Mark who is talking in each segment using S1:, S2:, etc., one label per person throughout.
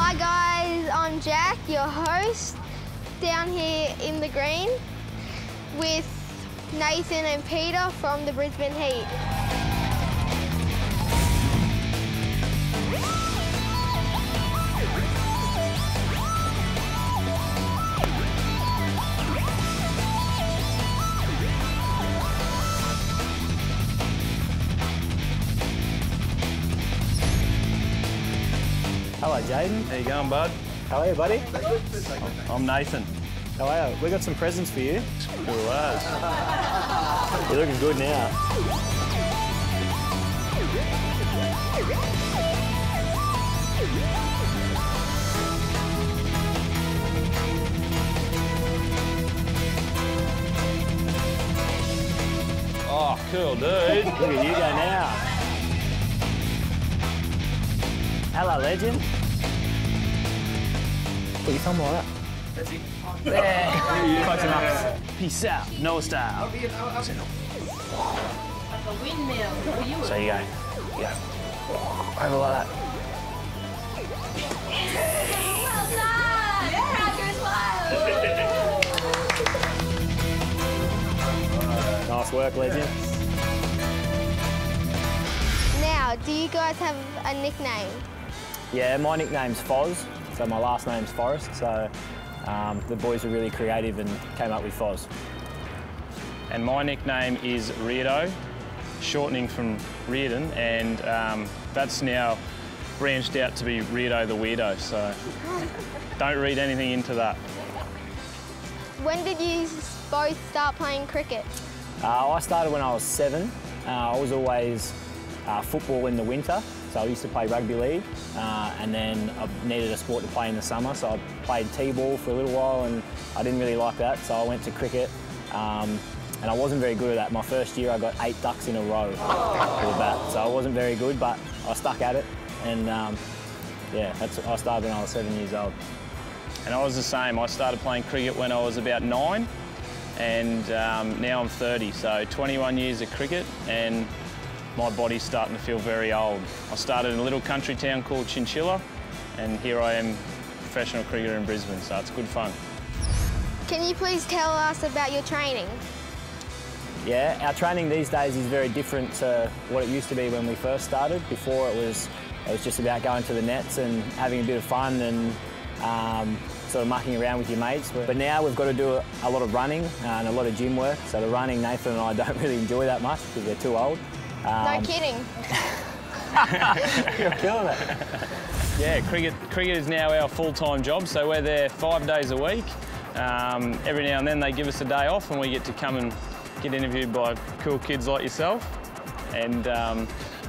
S1: Hi guys, I'm Jack, your host, down here in the green with Nathan and Peter from the Brisbane Heat.
S2: Hello, Jaden.
S3: How you going, bud?
S2: How are you, buddy?
S3: I'm Nathan.
S2: How are you? We got some presents for you.
S3: Cool as.
S2: You're looking good now.
S3: Oh, cool, dude.
S2: Look at you go now. Hello, legend. Put your thumb like that.
S3: That's it.
S2: There. Close enough.
S3: Peace out. Noah style.
S4: Like a windmill.
S2: So you go. Yeah. Over like that.
S4: Well done! Crackers
S2: Nice work, legend.
S1: Now, do you guys have a nickname?
S2: Yeah, my nickname's Foz, so my last name's Forrest, so the boys were really creative and came up with Foz.
S3: And my nickname is Reardo, shortening from Reardon, and that's now branched out to be Reardo the Weirdo, so don't read anything into that.
S1: When did you both start playing cricket?
S2: I started when I was 7. I was always football in the winter, so I used to play rugby league, and then I needed a sport to play in the summer, so I played T-ball for a little while, and I didn't really like that, so I went to cricket, and I wasn't very good at that. My first year I got 8 ducks in a row with a bat, so I wasn't very good, but I stuck at it, and yeah, I started when I was 7 years old.
S3: And I was the same. I started playing cricket when I was about 9, and now I'm 30, so 21 years of cricket, and my body's starting to feel very old. I started in a little country town called Chinchilla, and here I am, professional cricketer in Brisbane, so it's good fun.
S1: Can you please tell us about your training?
S2: Yeah, our training these days is very different to what it used to be when we first started. Before it was just about going to the nets and having a bit of fun and sort of mucking around with your mates. But now we've got to do a lot of running and a lot of gym work. So the running, Nathan and I don't really enjoy that much because we're too old.
S1: No kidding.
S2: You're killing it.
S3: Yeah, cricket is now our full-time job, so we're there 5 days a week. Every now and then they give us a day off and we get to come and get interviewed by cool kids like yourself. And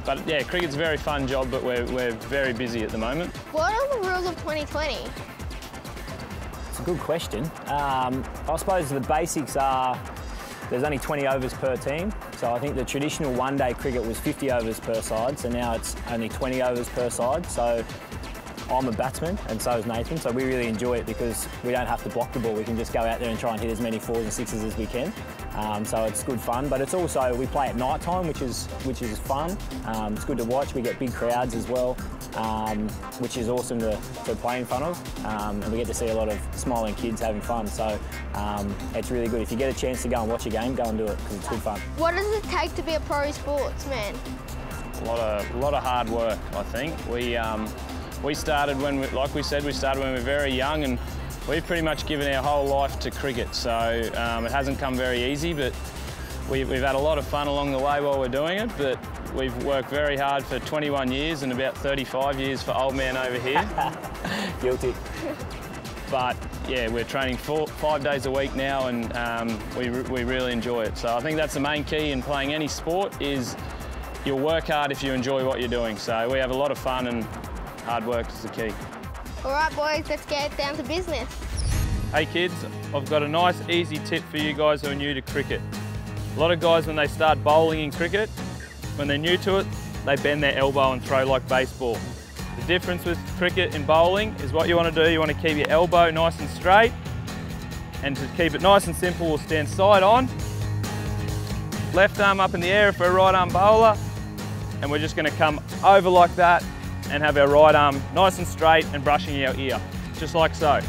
S3: but yeah, cricket's a very fun job, but we're very busy at the moment.
S1: What are the rules of 2020?
S2: It's a good question. I suppose the basics are there's only 20 overs per team. So I think the traditional one-day cricket was 50 overs per side, so now it's only 20 overs per side. So I'm a batsman and so is Nathan, so we really enjoy it because we don't have to block the ball. We can just go out there and try and hit as many 4s and 6s as we can. So it's good fun, but it's also, we play at night time, which is fun. It's good to watch. We get big crowds as well, which is awesome to play in front of. And we get to see a lot of smiling kids having fun. So it's really good. If you get a chance to go and watch a game, go and do it because it's good fun.
S1: What does it take to be a pro sportsman?
S3: A lot of hard work, I think. We started when, like we said, we started when we were very young, and we've pretty much given our whole life to cricket. So it hasn't come very easy, but we've had a lot of fun along the way while we're doing it. But we've worked very hard for 21 years and about 35 years for old man over here.
S2: Guilty.
S3: But yeah, we're training 5 days a week now, and we really enjoy it. So I think that's the main key in playing any sport is you'll work hard if you enjoy what you're doing. So we have a lot of fun, and hard work is the key.
S1: All right, boys, let's get down to business.
S3: Hey kids, I've got a nice easy tip for you guys who are new to cricket. A lot of guys, when they start bowling in cricket, when they're new to it, they bend their elbow and throw like baseball. The difference with cricket and bowling is what you want to do, you want to keep your elbow nice and straight, and to keep it nice and simple, we'll stand side on, left arm up in the air if we're a right arm bowler, and we're just going to come over like that and have our right arm nice and straight and brushing our ear, just like so.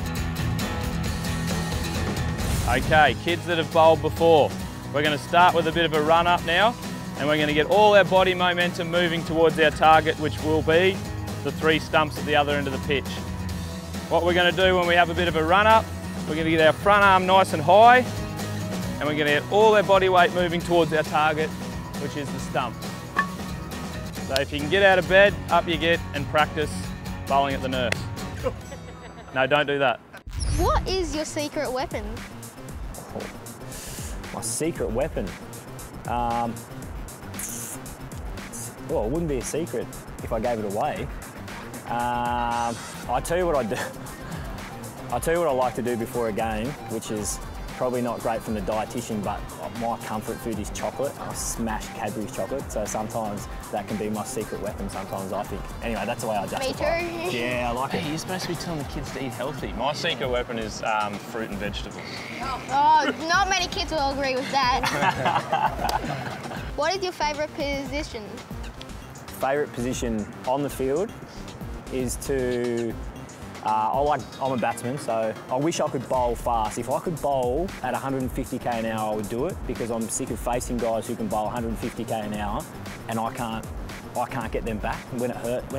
S3: Okay, kids that have bowled before, we're going to start with a bit of a run up now, and we're going to get all our body momentum moving towards our target, which will be the 3 stumps at the other end of the pitch. What we're going to do when we have a bit of a run up, we're going to get our front arm nice and high, and we're going to get all our body weight moving towards our target, which is the stump. So if you can get out of bed, up you get, and practice bowling at the nurse. No, don't do that.
S1: What is your secret weapon?
S2: My secret weapon? Well, it wouldn't be a secret if I gave it away. I'll tell you what I do. I'll tell you what I like to do before a game, which is probably not great from the dietitian, but my comfort food is chocolate. I smash Cadbury's chocolate, so sometimes that can be my secret weapon sometimes, I think. Anyway, that's the way I justify it.
S1: Me too.
S2: Yeah, I like it.
S3: Hey, you're supposed to be telling the kids to eat healthy. My secret weapon is fruit and vegetables.
S1: Oh, not many kids will agree with that. What is your favourite position?
S2: Favourite position on the field is to I'm a batsman, so I wish I could bowl fast. If I could bowl at 150k an hour, I would do it, because I'm sick of facing guys who can bowl 150k an hour, and I can't get them back. And when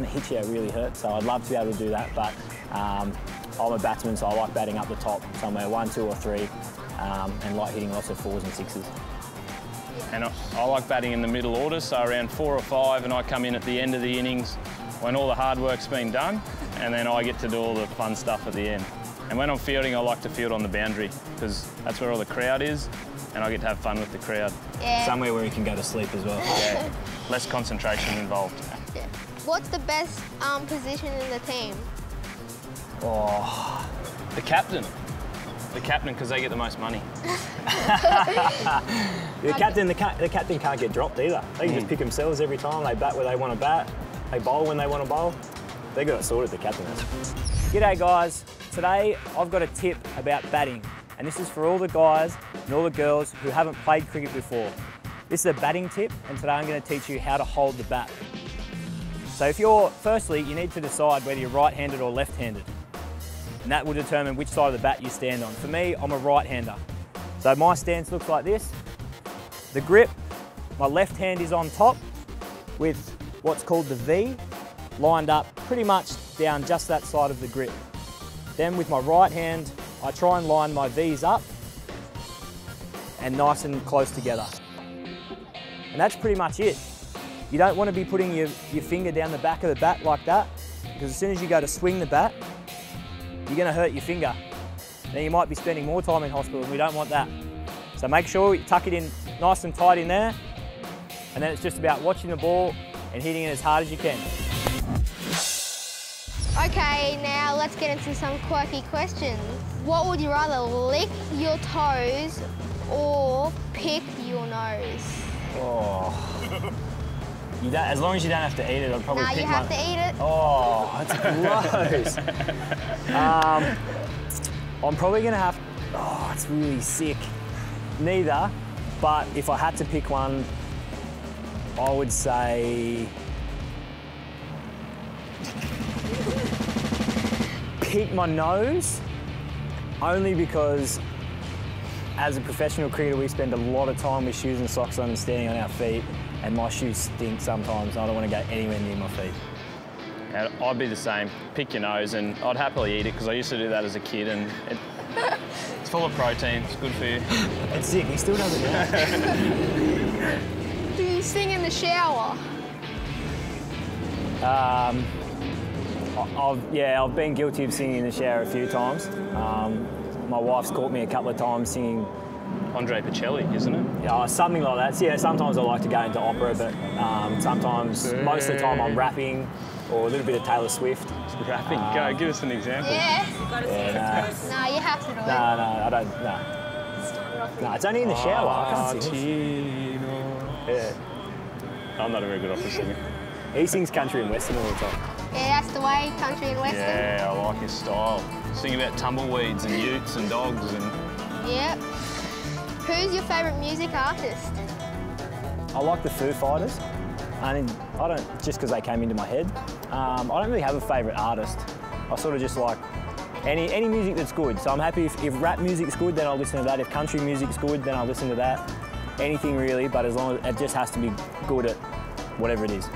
S2: it hits you, it really hurts. So I'd love to be able to do that, but I'm a batsman, so I like batting up the top, somewhere 1, 2 or 3, and like hitting lots of 4s and 6s.
S3: And I like batting in the middle order, so around 4 or 5, and I come in at the end of the innings when all the hard work's been done, and then I get to do all the fun stuff at the end. And when I'm fielding, I like to field on the boundary, because that's where all the crowd is, and I get to have fun with the crowd.
S1: Yeah.
S2: Somewhere where you can go to sleep as well.
S3: Yeah, less concentration involved.
S1: Yeah. What's the best position in the team?
S2: Oh,
S3: The captain. The captain, because they get the most money.
S2: the captain can't get dropped either. They can just pick themselves every time. They bat where they want to bat. They bowl when they want to bowl. They got it sorted, the captain has. G'day guys. Today I've got a tip about batting, and this is for all the guys and all the girls who haven't played cricket before. This is a batting tip, and today I'm going to teach you how to hold the bat. So firstly, you need to decide whether you're right-handed or left-handed, and that will determine which side of the bat you stand on. For me, I'm a right-hander. So my stance looks like this. The grip, my left hand is on top with what's called the V, lined up pretty much down just that side of the grip. Then with my right hand, I try and line my V's up and nice and close together. And that's pretty much it. You don't want to be putting your finger down the back of the bat like that, because as soon as you go to swing the bat, you're going to hurt your finger. Then you might be spending more time in hospital, and we don't want that. So make sure you tuck it in nice and tight in there, and then it's just about watching the ball and hitting it as hard as you can.
S1: Okay, now let's get into some quirky questions. What would you rather, lick your toes or pick your nose?
S2: Oh. As long as you don't have to eat it, I'd probably pick
S1: you have to eat it.
S2: Oh, that's gross. I'm probably going to have... Oh, it's really sick. Neither, but if I had to pick one, I would say... pick my nose, only because as a professional cricketer, we spend a lot of time with shoes and socks on and standing on our feet, and my shoes stink sometimes, and I don't want to go anywhere near my feet.
S3: And I'd be the same. Pick your nose, and I'd happily eat it, because I used to do that as a kid, and it's full of protein. It's good for you.
S2: It's sick. He still does it now.
S1: Do you sing in the shower?
S2: I've been guilty of singing in the shower a few times. My wife's caught me a couple of times singing.
S3: Andre Pacelli, isn't it?
S2: Yeah, something like that. So, yeah, sometimes I like to go into opera, but sometimes, most of the time I'm rapping, or a little bit of Taylor Swift.
S3: Rapping? Go, give us an example.
S1: Yeah.
S2: No,
S1: you have to do it.
S2: No, I don't, no. No, it's only in the shower, I can't sing. Yeah.
S3: I'm not a very good opera singer.
S2: He sings country and western all the time.
S1: Yeah, that's the way, country and western.
S3: Yeah, I like his style. Sing about tumbleweeds and utes and dogs and...
S1: Yep. Who's your favourite music artist?
S2: I like the Foo Fighters. I don't, just because they came into my head. I don't really have a favourite artist. I sort of just like any music that's good. So I'm happy if rap music's good, then I'll listen to that. If country music's good, then I'll listen to that. Anything really, but as long as it just has to be good at whatever it is.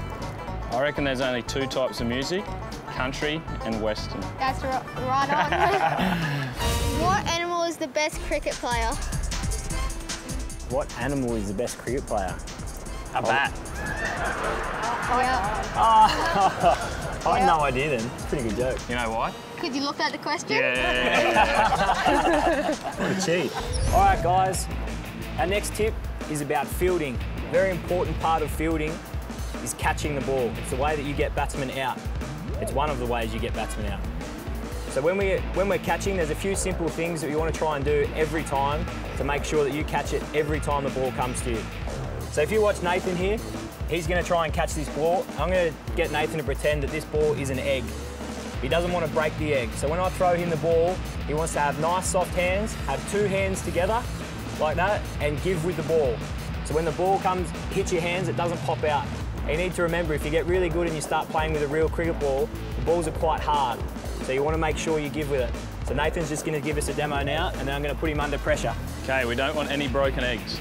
S3: I reckon there's only 2 types of music, country and western.
S1: That's right on. What animal is the best cricket player?
S2: What animal is the best cricket player?
S3: A bat.
S1: Yeah.
S2: I had no idea then. It's a pretty good joke.
S3: You know why?
S1: Could you look at the question?
S3: Yeah.
S2: What a cheat. All right, guys. Our next tip is about fielding. A very important part of fielding is catching the ball. It's the way that you get batsmen out. It's one of the ways you get batsmen out. So when we're catching, there's a few simple things that you want to try and do every time to make sure that you catch it every time the ball comes to you. So if you watch Nathan here, he's going to try and catch this ball. I'm going to get Nathan to pretend that this ball is an egg. He doesn't want to break the egg. So when I throw him the ball, he wants to have nice soft hands, have 2 hands together like that, and give with the ball. So when the ball comes, hits your hands, it doesn't pop out. And you need to remember, if you get really good and you start playing with a real cricket ball, the balls are quite hard. So you want to make sure you give with it. So Nathan's just going to give us a demo now, and then I'm going to put him under pressure.
S3: Okay, we don't want any broken eggs.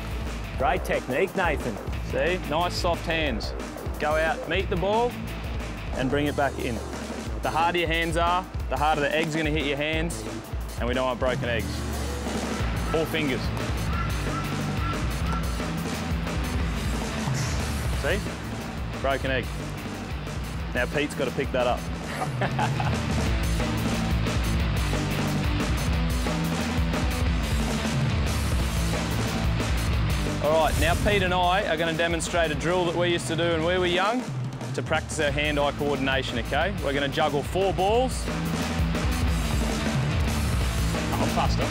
S2: Great technique, Nathan.
S3: See, nice soft hands. Go out, meet the ball, and bring it back in. The harder your hands are, the harder the egg's going to hit your hands, and we don't want broken eggs. 4 fingers. See? Broken egg. Now Pete's got to pick that up. All right, now Pete and I are going to demonstrate a drill that we used to do when we were young to practice our hand-eye coordination, okay? We're going to juggle 4 balls. Oh, faster.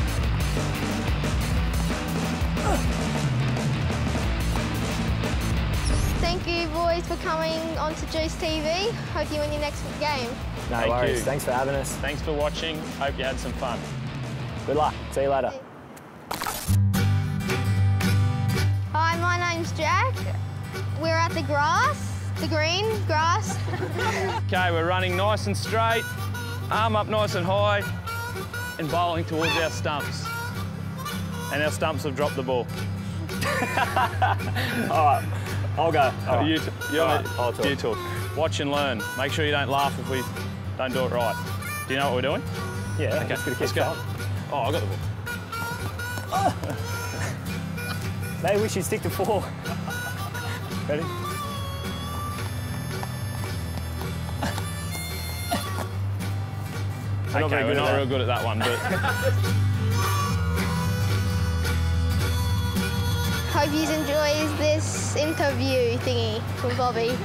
S1: Thank you, boys, for coming on to Juice TV. Hope you win your next game.
S2: No
S3: Thank
S2: worries.
S3: you.
S2: Thanks for having us.
S3: Thanks for watching. Hope you had some fun.
S2: Good luck. See you later.
S1: Hi, my name's Jack. We're at the green grass.
S3: Okay, we're running nice and straight, arm up nice and high, and bowling towards our stumps. And our stumps have dropped the ball.
S2: All right, I'll go. All right.
S3: You
S2: I'll talk.
S3: You talk. Watch and learn. Make sure you don't laugh if we don't do it right. Do you know what we're doing?
S2: Yeah,
S3: Okay,
S2: let's go.
S3: Oh, I got the ball.
S2: Maybe we should stick to 4. Ready?
S3: Okay, we're not real good at that one, but
S1: Hope you enjoy this interview thingy from Bobby.